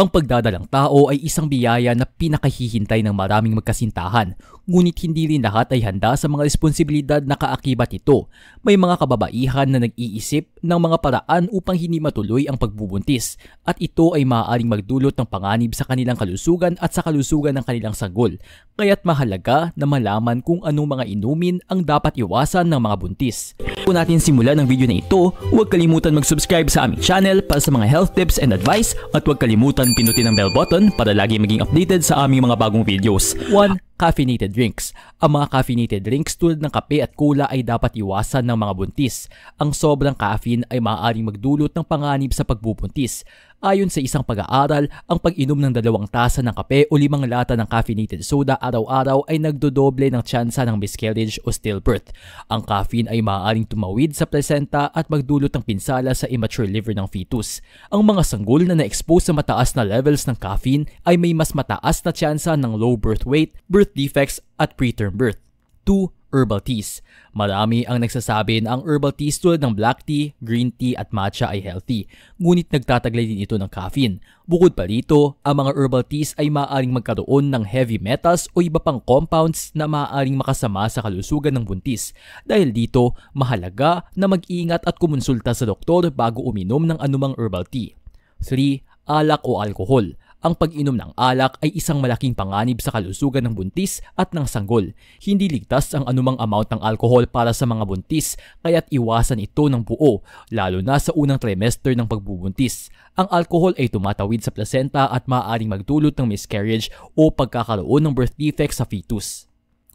Ang pagdadalang tao ay isang biyaya na pinakahihintay ng maraming magkasintahan, ngunit hindi rin lahat ay handa sa mga responsibilidad na kaakibat ito. May mga kababaihan na nag-iisip ng mga paraan upang hindi matuloy ang pagbubuntis, at ito ay maaaring magdulot ng panganib sa kanilang kalusugan at sa kalusugan ng kanilang sanggol. Kaya't mahalaga na malaman kung anong mga inumin ang dapat iwasan ng mga buntis. Kung natin simulan ang video na ito, huwag kalimutan mag-subscribe sa aming channel para sa mga health tips and advice, at huwag kalimutan pinutin ang bell button para lagi maging updated sa aming mga bagong videos. 1. Caffeinated drinks. Ang mga caffeinated drinks tulad ng kape at cola ay dapat iwasan ng mga buntis. Ang sobrang caffeine ay maaaring magdulot ng panganib sa pagbubuntis. Ayon sa isang pag-aaral, ang pag-inom ng 2 tasa ng kape o 5 lata ng caffeinated soda araw-araw ay nagdodoble ng tsansa ng miscarriage o stillbirth. Ang caffeine ay maaaring tumawid sa placenta at magdulot ng pinsala sa immature liver ng fetus. Ang mga sanggol na na-expose sa mataas na levels ng caffeine ay may mas mataas na tsansa ng low birth weight, birth defects at preterm birth. 2. Herbal teas. Marami ang nagsasabi na ang herbal teas tulad ng black tea, green tea at matcha ay healthy, ngunit nagtataglay din ito ng caffeine. Bukod pa rito, ang mga herbal teas ay maaaring magkaroon ng heavy metals o iba pang compounds na maaaring makasama sa kalusugan ng buntis. Dahil dito, mahalaga na mag-ingat at kumonsulta sa doktor bago uminom ng anumang herbal tea. 3. Alak o alkohol. Ang pag-inom ng alak ay isang malaking panganib sa kalusugan ng buntis at ng sanggol. Hindi ligtas ang anumang amount ng alcohol para sa mga buntis, kaya't iwasan ito ng buo, lalo na sa unang trimester ng pagbubuntis. Ang alcohol ay tumatawid sa placenta at maaaring magdulot ng miscarriage o pagkakaroon ng birth defects sa fetus.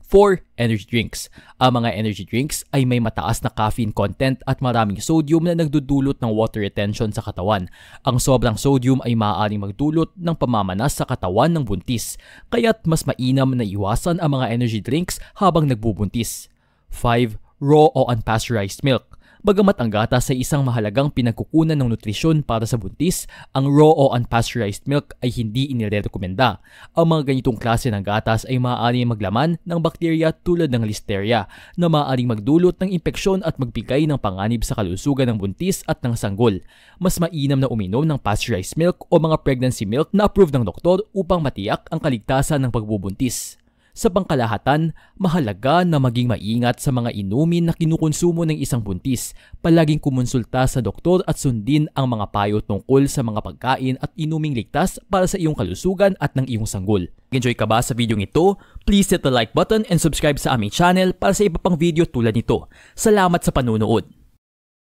4. Energy drinks. Ang mga energy drinks ay may mataas na caffeine content at maraming sodium na nagdudulot ng water retention sa katawan. Ang sobrang sodium ay maaaring magdulot ng pamamanas sa katawan ng buntis, kaya't mas mainam na iwasan ang mga energy drinks habang nagbubuntis. 5. Raw o unpasteurized milk. Bagamat ang gatas ay isang mahalagang pinagkukunan ng nutrisyon para sa buntis, ang raw o unpasteurized milk ay hindi inirekomenda. Ang mga ganitong klase ng gatas ay maaaring maglaman ng bakterya tulad ng listeria na maaaring magdulot ng impeksyon at magbigay ng panganib sa kalusugan ng buntis at ng sanggol. Mas mainam na uminom ng pasteurized milk o mga pregnancy milk na approved ng doktor upang matiyak ang kaligtasan ng pagbubuntis. Sa pangkalahatan, mahalaga na maging maingat sa mga inumin na kinukonsumo ng isang buntis. Palaging kumonsulta sa doktor at sundin ang mga payo tungkol sa mga pagkain at inuming ligtas para sa iyong kalusugan at ng iyong sanggol. Enjoy ka ba sa video ito? Please hit the like button and subscribe sa aming channel para sa iba pang video tulad nito. Salamat sa panunood!